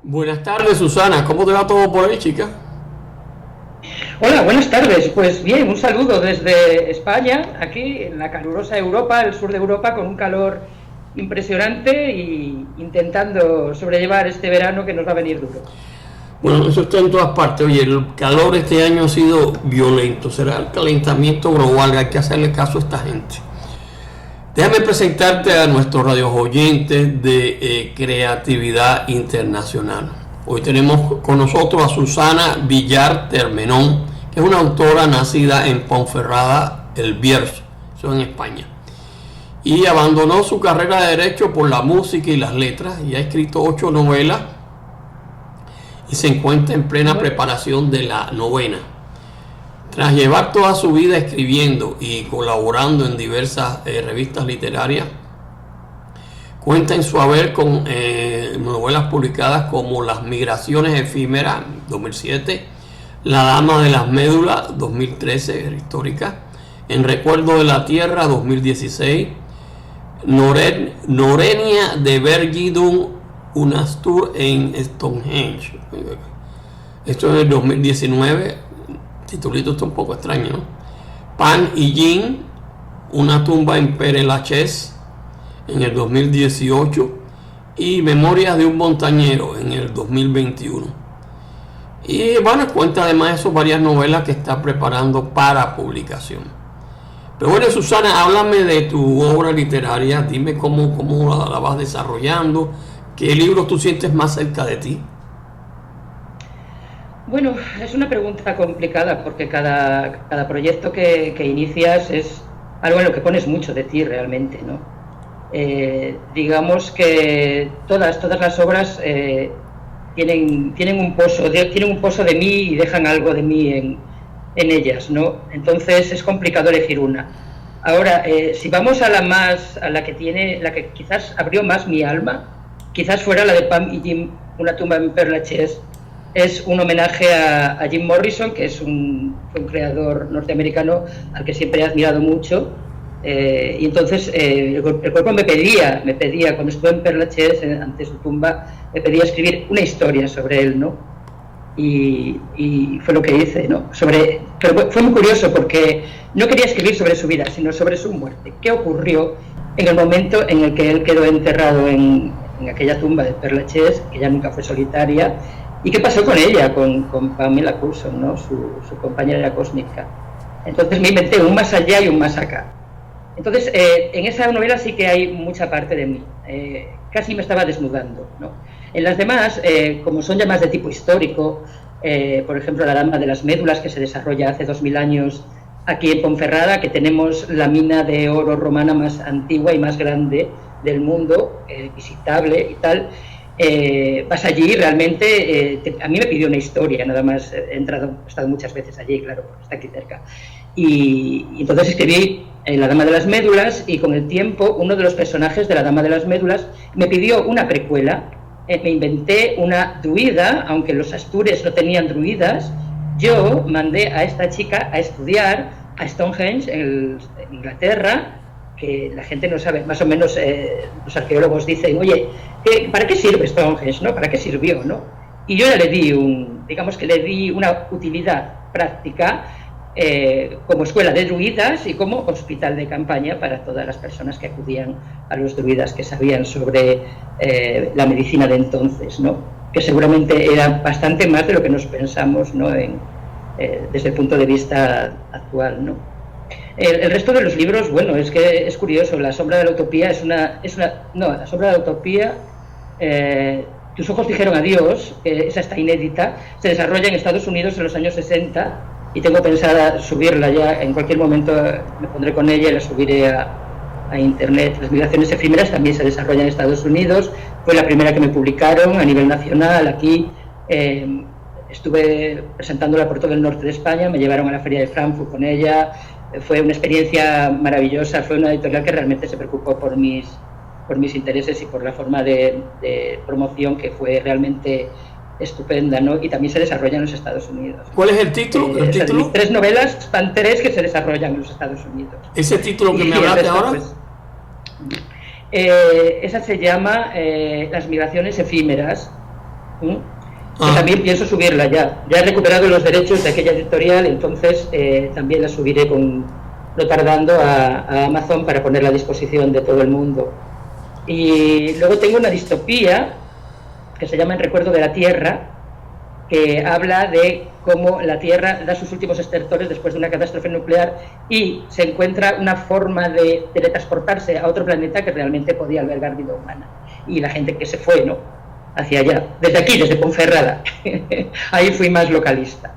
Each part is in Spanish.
Buenas tardes, Susana. ¿Cómo te va todo por ahí, chica? Hola, buenas tardes. Pues bien, un saludo desde España, aquí en la calurosa Europa, el sur de Europa, con un calor impresionante y intentando sobrellevar este verano que nos va a venir duro. Bueno, eso está en todas partes. Oye, el calor este año ha sido violento. Será el calentamiento global. Hay que hacerle caso a esta gente. Déjame presentarte a nuestros radios oyentes de Creatividad Internacional. Hoy tenemos con nosotros a Susana Villar Termenón, que es una autora nacida en Ponferrada, El Bierzo, eso en España. Y abandonó su carrera de Derecho por la música y las letras y ha escrito 8 novelas y se encuentra en plena preparación de la novena. Tras llevar toda su vida escribiendo y colaborando en diversas revistas literarias, cuenta en su haber con novelas publicadas como Las Migraciones Efímeras, 2007, La Dama de las Médulas, 2013, histórica, En Recuerdo de la Tierra, 2016, Norenia de Vergidum, Unastur en Stonehenge. Esto es el 2019, titulito está un poco extraño, ¿no? Pan y Jin, una tumba en Pere Lachaise, en el 2018, y Memorias de un montañero, en el 2021. Y bueno, cuenta además de eso varias novelas que está preparando para publicación. Pero bueno, Susana, háblame de tu obra literaria, dime cómo la vas desarrollando, qué libros tú sientes más cerca de ti. Bueno, es una pregunta complicada porque cada proyecto que inicias es algo en lo que pones mucho de ti realmente, ¿no? Digamos que todas las obras tienen un pozo de mí y dejan algo de mí en ellas, ¿no? Entonces es complicado elegir una. Ahora, si vamos a la que quizás abrió más mi alma, quizás fuera la de Pam y Jim, una tumba en Pere Lachaise. Es un homenaje a Jim Morrison, que es un creador norteamericano al que siempre he admirado mucho. Y entonces el cuerpo me pedía, cuando estuve en Pere Lachaise, ante su tumba, me pedía escribir una historia sobre él, ¿no? Y fue lo que hice, ¿no? Pero fue muy curioso porque no quería escribir sobre su vida, sino sobre su muerte. ¿Qué ocurrió en el momento en el que él quedó enterrado en aquella tumba de Pere Lachaise, que ya nunca fue solitaria? ¿Y qué pasó con ella, con Pamela Coulson, ¿no? su compañera cósmica? Entonces me inventé un más allá y un más acá. Entonces, en esa novela sí que hay mucha parte de mí. Casi me estaba desnudando, ¿no? En las demás, como son ya más de tipo histórico, por ejemplo, La Dama de las Médulas, que se desarrolla hace 2000 años aquí en Ponferrada, que tenemos la mina de oro romana más antigua y más grande del mundo, visitable y tal. Vas allí realmente, a mí me pidió una historia, nada más. He estado muchas veces allí, claro, porque está aquí cerca. Y entonces escribí La Dama de las Médulas, y con el tiempo uno de los personajes de La Dama de las Médulas me pidió una precuela. Me inventé una druida, aunque los astures no tenían druidas. Yo mandé a esta chica a estudiar a Stonehenge en Inglaterra, que la gente no sabe, más o menos los arqueólogos dicen, oye, ¿para qué sirve Stonehenge, no? ¿Para qué sirvió, no? Y yo ya le di una utilidad práctica como escuela de druidas y como hospital de campaña para todas las personas que acudían a los druidas, que sabían sobre la medicina de entonces, ¿no? Que seguramente era bastante más de lo que nos pensamos, ¿no? Desde el punto de vista actual, ¿no? El resto de los libros, bueno, es que es curioso. La Sombra de la Utopía La Sombra de la Utopía, Tus ojos dijeron adiós, esa está inédita, se desarrolla en Estados Unidos en los años 60 y tengo pensada subirla ya. En cualquier momento me pondré con ella y la subiré a internet. Las Migraciones Efímeras también se desarrollan en Estados Unidos, fue la primera que me publicaron a nivel nacional aquí. Estuve presentándola por todo el norte de España, me llevaron a la Feria de Frankfurt con ella. Fue una experiencia maravillosa. Fue una editorial que realmente se preocupó por mis intereses y por la forma de promoción, que fue realmente estupenda, ¿no? Y también se desarrolla en los Estados Unidos. ¿Cuál es el título? ¿El título? Mis 3 novelas, van 3 que se desarrollan en los Estados Unidos. ¿Ese título que me hablaste ahora? Pues, esa se llama Las Migraciones Efímeras, ¿Mm? Que también pienso subirla ya. Ya he recuperado los derechos de aquella editorial, entonces también la subiré no tardando a Amazon para ponerla a disposición de todo el mundo. Y luego tengo una distopía que se llama En recuerdo de la Tierra, que habla de cómo la Tierra da sus últimos estertores después de una catástrofe nuclear y se encuentra una forma de teletransportarse a otro planeta que realmente podía albergar vida humana. Y la gente que se fue, ¿no?, hacia allá, desde aquí, desde Ponferrada. Ahí fui más localista.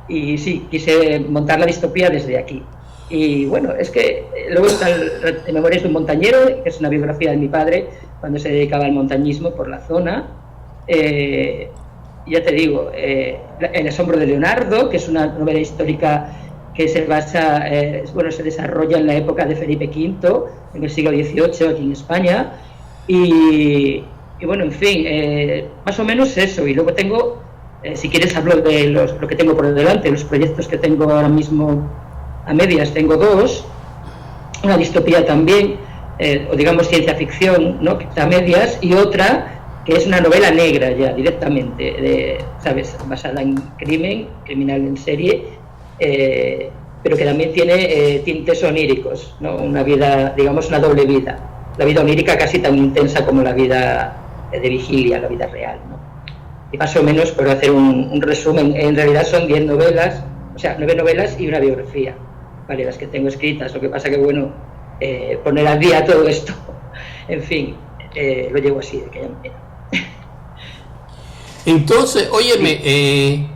Y sí, quise montar la distopía desde aquí. Y bueno, es que luego está Memorias de un montañero, que es una biografía de mi padre cuando se dedicaba al montañismo por la zona. Ya te digo, El asombro de Leonardo, que es una novela histórica que se basa, se desarrolla en la época de Felipe V, en el siglo XVIII, aquí en España. Y bueno, en fin, más o menos eso. Y luego tengo, si quieres hablo de lo que tengo por delante, los proyectos que tengo ahora mismo a medias. Tengo dos, una distopía también, o digamos ciencia ficción, ¿no?, que está a medias, y otra que es una novela negra ya directamente, ¿sabes?, basada en criminal en serie, pero que también tiene tintes oníricos, ¿no?, una vida, digamos, una doble vida, la vida onírica casi tan intensa como la vida de vigilia, la vida real, ¿no? Y más o menos, por hacer un resumen, en realidad son 10 novelas, o sea, 9 novelas y una biografía, ¿vale?, las que tengo escritas. Lo que pasa que, bueno, poner al día todo esto, en fin, lo llevo así, de aquella manera. Entonces, óyeme,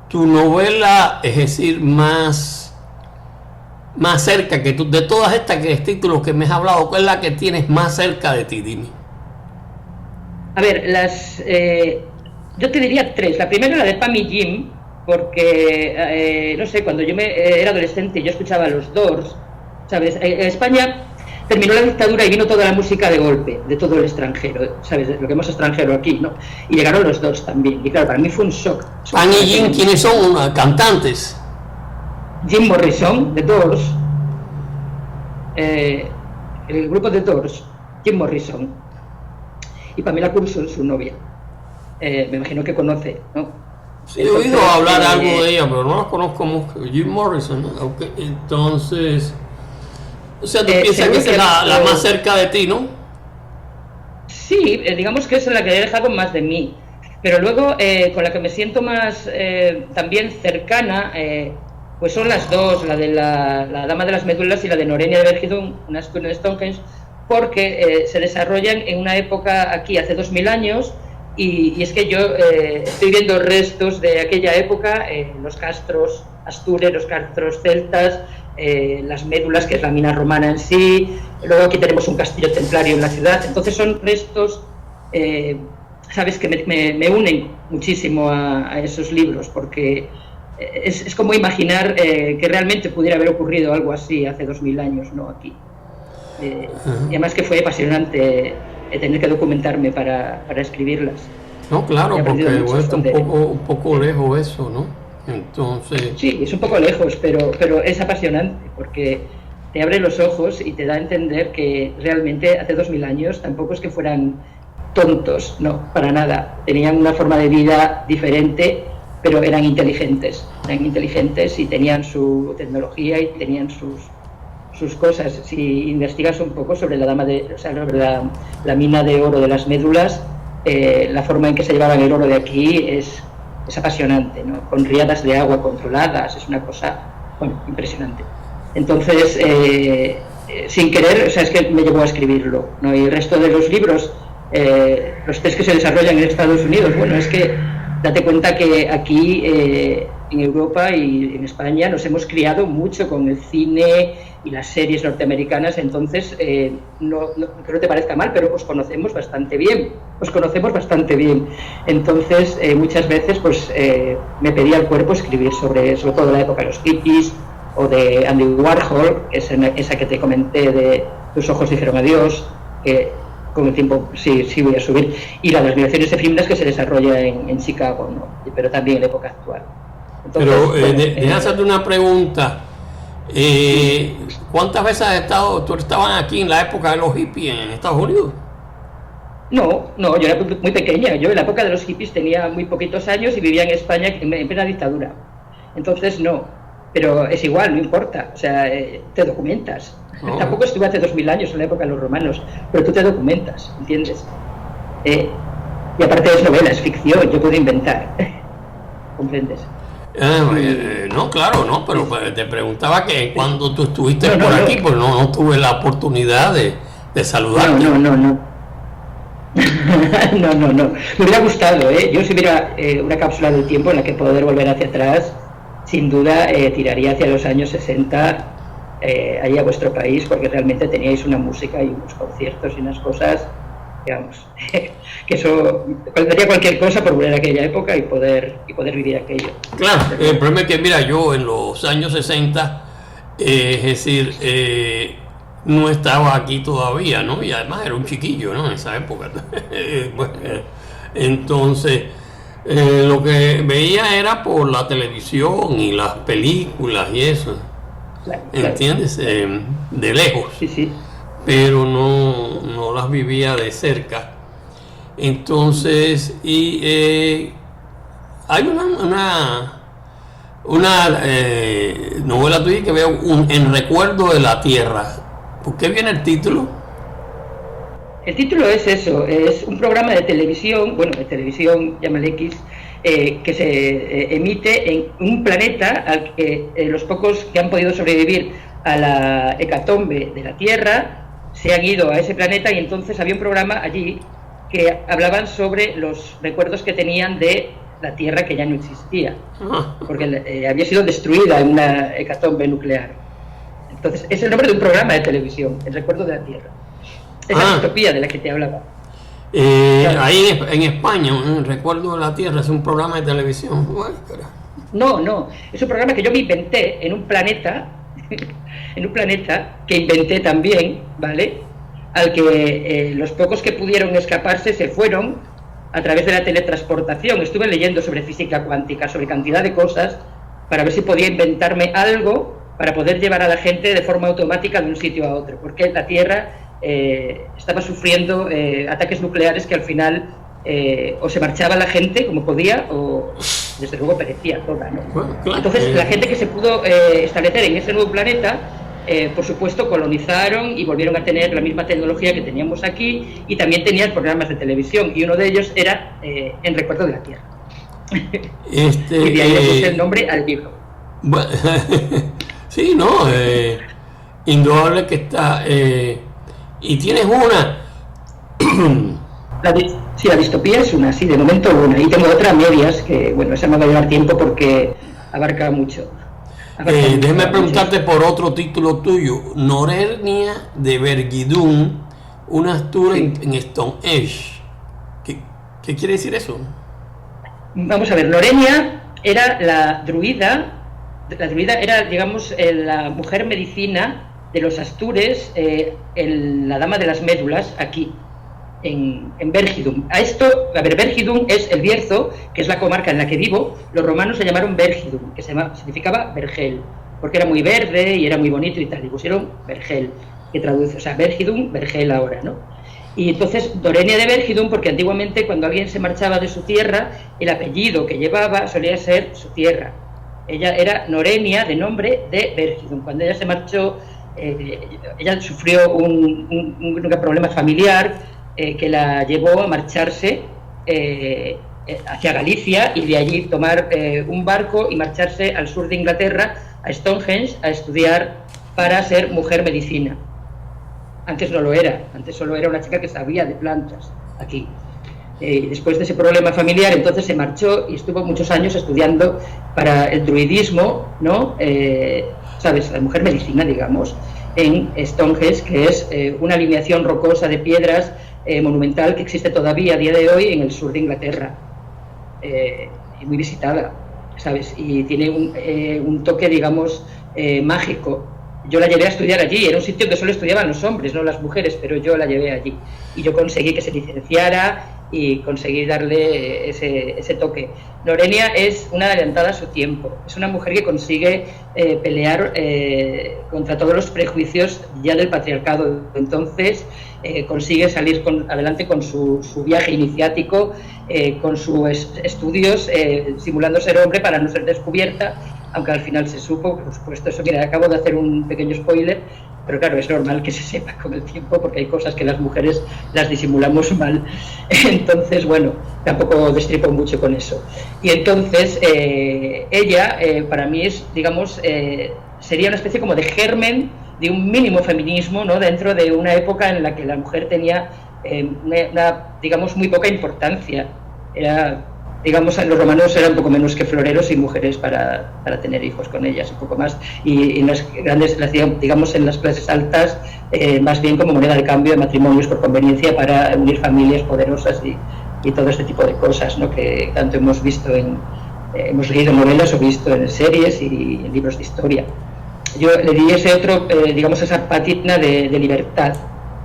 tu novela, es decir, más cerca que tú, de todas estas títulos que me has hablado, ¿cuál es la que tienes más cerca de ti? Dime. A ver, yo te diría 3. La primera, la de Pam y Jim, porque, no sé, cuando yo era adolescente yo escuchaba a los Doors, ¿sabes? España terminó la dictadura y vino toda la música de golpe, de todo el extranjero, ¿sabes? Lo que hemos extranjero aquí, ¿no? Y llegaron los Doors también. Y claro, para mí fue un shock. Pam y Jim, ¿quiénes son? Cantantes. Jim Morrison, de Doors, el grupo de Doors, Jim Morrison, y Pamela Curson, su novia. Me imagino que conoce, ¿no? Sí, he oído hablar algo de ella, pero no la conozco mucho. Jim Morrison, ¿no? Okay. Entonces, o sea, tú piensas que es la más cerca de ti, ¿no? Sí, digamos que es la que he dejado más de mí. Pero luego, con la que me siento más también cercana, pues son las dos, la de la Dama de las Médulas y la de Norenia de Vergidón, una historia de Stonehenge, porque se desarrollan en una época aquí, hace 2000 años, y es que yo estoy viendo restos de aquella época, los castros astures, los castros celtas, las médulas, que es la mina romana en sí. Luego aquí tenemos un castillo templario en la ciudad. Entonces son restos, sabes, que me unen muchísimo a esos libros, porque es como imaginar que realmente pudiera haber ocurrido algo así hace 2000 años, ¿no?, aquí. Y además que fue apasionante tener que documentarme para escribirlas. No, claro, porque está un poco lejos eso, ¿no? Entonces... Sí, es un poco lejos, pero es apasionante, porque te abre los ojos y te da a entender que realmente hace 2000 años tampoco es que fueran tontos, no, para nada. Tenían una forma de vida diferente, pero eran inteligentes y tenían su tecnología y tenían sus cosas. Si investigas un poco sobre sobre la mina de oro de las médulas, la forma en que se llevaban el oro de aquí es apasionante, ¿no?, con riadas de agua controladas, es una cosa, bueno, impresionante. Entonces, sin querer, o sea, es que me llevó a escribirlo, ¿no? Y el resto de los libros, los 3 que se desarrollan en Estados Unidos, bueno, es que date cuenta que aquí en Europa y en España nos hemos criado mucho con el cine y las series norteamericanas, entonces no que no te parezca mal, pero os conocemos bastante bien. Entonces muchas veces pues me pedía el cuerpo escribir sobre todo la época de los hippies o de Andy Warhol, que es esa que te comenté de Tus ojos dijeron adiós, que con el tiempo sí voy a subir, y la de las migraciones efímeras, que se desarrolla en Chicago, ¿no?, pero también en la época actual. Entonces, pero déjame hacerte una pregunta. ¿Cuántas veces tú estabas aquí en la época de los hippies en Estados Unidos? No, yo era muy pequeña. Yo en la época de los hippies tenía muy poquitos años y vivía en España en plena dictadura. Entonces no, pero es igual, no importa. O sea, te documentas. Oh. Tampoco estuve hace 2000 años en la época de los romanos, pero tú te documentas, ¿entiendes? Y aparte es novela, es ficción, yo puedo inventar. ¿Comprendes? No, claro, no, pero te preguntaba que cuando tú estuviste por aquí, pues no tuve la oportunidad de saludarte. No. No. Me hubiera gustado, yo si hubiera una cápsula del tiempo en la que poder volver hacia atrás, sin duda tiraría hacia los años 60, allí a vuestro país, porque realmente teníais una música y unos conciertos y unas cosas, digamos, que eso, daría cualquier cosa por volver a aquella época y poder vivir aquello. Claro, el problema es que, mira, yo en los años 60, es decir, no estaba aquí todavía, ¿no? Y además era un chiquillo, ¿no? En esa época. Entonces, lo que veía era por la televisión y las películas y eso. Claro. ¿Entiendes? De lejos. Sí. Pero no las vivía de cerca. Entonces, y hay una novela tuya que veo, En recuerdo de la tierra. ¿Por qué viene el título? El título es eso, es un programa de televisión, llámale X, que se emite en un planeta al que los pocos que han podido sobrevivir a la hecatombe de la Tierra se han ido a ese planeta, y entonces había un programa allí que hablaban sobre los recuerdos que tenían de la Tierra que ya no existía, porque había sido destruida en una hecatombe nuclear. Entonces, es el nombre de un programa de televisión, El recuerdo de la Tierra. Esa distopía de la que te hablaba. Claro. Ahí en España, El recuerdo de la Tierra es un programa de televisión. No, es un programa que yo me inventé en un planeta, que inventé también, ¿vale? Al que los pocos que pudieron escaparse se fueron a través de la teletransportación. Estuve leyendo sobre física cuántica, sobre cantidad de cosas, para ver si podía inventarme algo para poder llevar a la gente de forma automática de un sitio a otro, porque la Tierra estaba sufriendo ataques nucleares que al final o se marchaba la gente como podía, o desde luego perecía toda, ¿no? Bueno, claro. Entonces la gente que se pudo establecer en ese nuevo planeta, por supuesto colonizaron y volvieron a tener la misma tecnología que teníamos aquí, y también tenían programas de televisión, y uno de ellos era En recuerdo de la Tierra. Y de ahí le puse el nombre al libro. Bueno, sí, no, indudable que está. Y tienes una. La distopía es una, sí, de momento una. Y tengo otra a medias, que bueno, esa me va a llevar tiempo porque abarca mucho. Déjame preguntarte por otro título tuyo, Norenia de Vergidún, una altura en Stonehenge. ¿Qué quiere decir eso? Vamos a ver, Norenia era la druida era, digamos, la mujer medicina de los astures, la dama de las médulas, aquí, en Vergidum. A ver, Vergidum es el Bierzo, que es la comarca en la que vivo. Los romanos se llamaron Vergidum, que significaba vergel, porque era muy verde y era muy bonito y tal, y pusieron vergel, que traduce, o sea, Vergidum, vergel ahora, ¿no? Y entonces, Norenia de Vergidum, porque antiguamente cuando alguien se marchaba de su tierra, el apellido que llevaba solía ser su tierra. Ella era Norenia, de nombre, de Vergidum. Cuando ella se marchó, ella sufrió un problema familiar que la llevó a marcharse hacia Galicia, y de allí tomar un barco y marcharse al sur de Inglaterra, a Stonehenge, a estudiar para ser mujer medicina. Antes no lo era, antes solo era una chica que sabía de plantas aquí. Después de ese problema familiar, entonces se marchó y estuvo muchos años estudiando para el druidismo, ¿no? ¿Sabes? La mujer medicina, digamos, en Stonehenge, que es una alineación rocosa de piedras monumental que existe todavía a día de hoy en el sur de Inglaterra, y muy visitada, ¿sabes? Y tiene un toque, digamos, mágico. Yo la llevé a estudiar allí, era un sitio que solo estudiaban los hombres, no las mujeres, pero yo la llevé allí. Y yo conseguí que se licenciara y conseguir darle ese toque. Lorenia es una adelantada a su tiempo, es una mujer que consigue pelear contra todos los prejuicios ya del patriarcado. Entonces consigue salir adelante con su viaje iniciático, con sus estudios, simulando ser hombre para no ser descubierta, aunque al final se supo, por supuesto. Eso, mira, acabo de hacer un pequeño spoiler, pero claro, es normal que se sepa con el tiempo, porque hay cosas que las mujeres las disimulamos mal. Entonces, bueno, tampoco destripo mucho con eso. Y entonces, ella, para mí es, digamos, sería una especie como de germen de un mínimo feminismo, ¿no?, dentro de una época en la que la mujer tenía digamos, muy poca importancia. Era, digamos, los romanos eran un poco menos que floreros y mujeres para tener hijos con ellas, un poco más, y en las grandes, digamos, en las clases altas, más bien como moneda de cambio de matrimonios por conveniencia para unir familias poderosas y todo este tipo de cosas, ¿no?, que tanto hemos visto hemos leído novelas o visto en series y en libros de historia. Yo le di ese otro, digamos, esa patina de libertad,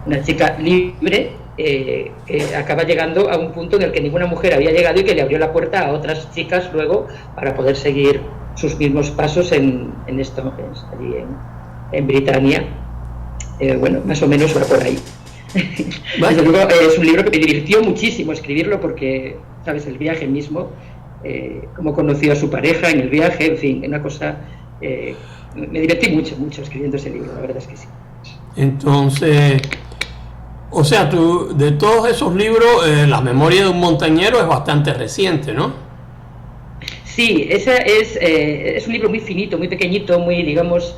una chica libre, que acaba llegando a un punto en el que ninguna mujer había llegado y que le abrió la puerta a otras chicas luego para poder seguir sus mismos pasos en esto, allí en Britania. Bueno, más o menos va por ahí. Desde luego, es un libro que me divirtió muchísimo escribirlo porque, sabes, el viaje mismo, cómo conoció a su pareja en el viaje, en fin, una cosa... me divertí mucho escribiendo ese libro, la verdad es que sí. Entonces... O sea, tú, de todos esos libros, La memoria de un montañero es bastante reciente, ¿no? Sí, ese es un libro muy finito, muy pequeñito, muy, digamos,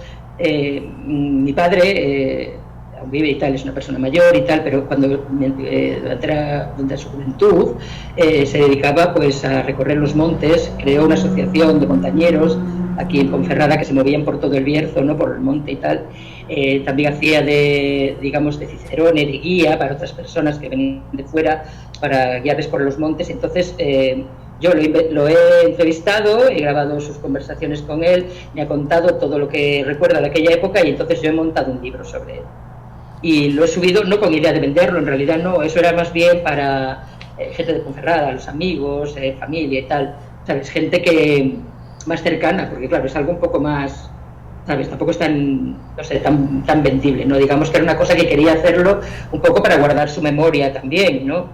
mi padre vive y tal, es una persona mayor y tal, pero cuando durante su juventud se dedicaba pues a recorrer los montes, creó una asociación de montañeros aquí en Ponferrada que se movían por todo el Bierzo, ¿no?, por el monte y tal. También hacía de cicerone, de guía para otras personas que venían de fuera para guiarles por los montes. Entonces yo lo he entrevistado, he grabado sus conversaciones con él, me ha contado todo lo que recuerda de aquella época y entonces yo he montado un libro sobre él. Y lo he subido no con idea de venderlo, en realidad no, eso era más bien para gente de Ponferrada, los amigos, familia y tal, ¿sabes? Gente que más cercana, porque claro, es algo un poco más, ¿sabes? Tampoco es tan, no sé, tan vendible, ¿no? Digamos que era una cosa que quería hacerlo un poco para guardar su memoria también, ¿no?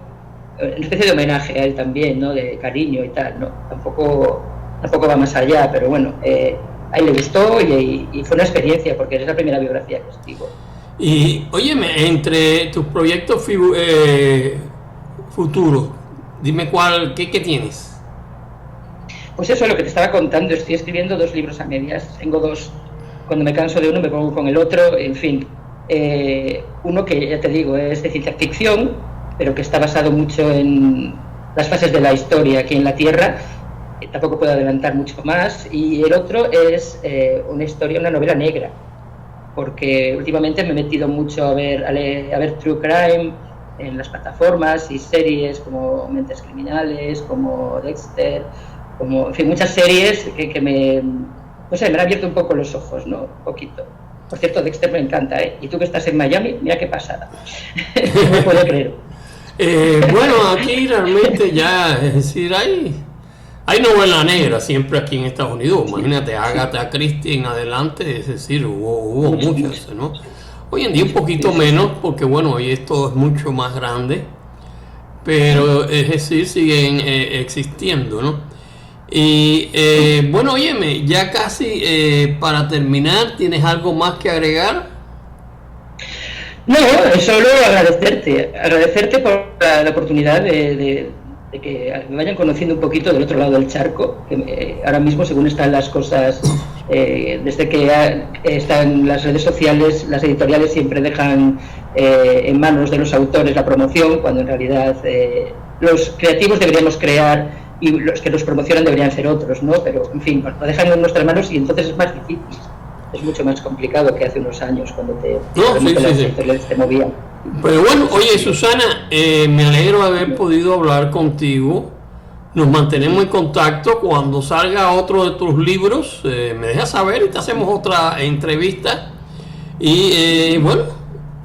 Una especie de homenaje a él también, ¿no?, de cariño y tal, ¿no? Tampoco va más allá, pero bueno, a él le gustó y fue una experiencia, porque es la primera biografía que escribo. Y, óyeme, entre tus proyectos futuros, dime ¿qué tienes? Pues eso es lo que te estaba contando, estoy escribiendo 2 libros a medias, tengo 2, cuando me canso de uno me pongo con el otro, en fin. Uno que, ya te digo, es de ciencia ficción, pero que está basado mucho en las fases de la historia aquí en la Tierra, tampoco puedo adelantar mucho más, y el otro es una novela negra, porque últimamente me he metido mucho a ver True Crime en las plataformas y series como Mentes Criminales, como Dexter, como, en fin, muchas series que me han abierto un poco los ojos, ¿no? Un poquito. Por cierto, Dexter me encanta, ¿eh? Y tú que estás en Miami, mira qué pasada. No me puedo creer. Bueno, aquí realmente ya, es decir, hay novela negra siempre aquí en Estados Unidos. Imagínate, Agatha Christie en adelante, es decir, hubo muchas, ¿no? Hoy en día un poquito menos, porque bueno, hoy esto es mucho más grande, pero es decir, siguen existiendo, ¿no? Y bueno, óyeme, ya casi para terminar, ¿tienes algo más que agregar? No, solo agradecerte por la oportunidad de que me vayan conociendo un poquito del otro lado del charco, que ahora mismo, según están las cosas, desde que están las redes sociales, las editoriales siempre dejan en manos de los autores la promoción, cuando en realidad los creativos deberíamos crear y los que nos promocionan deberían ser otros, ¿no? Pero, en fin, lo dejan en nuestras manos y entonces es más difícil. Es mucho más complicado que hace unos años cuando te movían. Pero bueno, oye, Susana, me alegro de haber podido hablar contigo. Nos mantenemos en contacto. Cuando salga otro de tus libros, me dejas saber y te hacemos otra entrevista. Y bueno,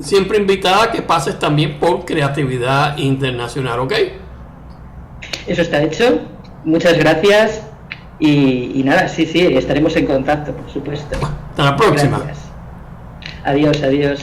siempre invitada a que pases también por Creatividad Internacional, ¿ok? Eso está hecho. Muchas gracias. Y nada, sí, estaremos en contacto, por supuesto. Hasta la próxima. Gracias. Adiós, adiós.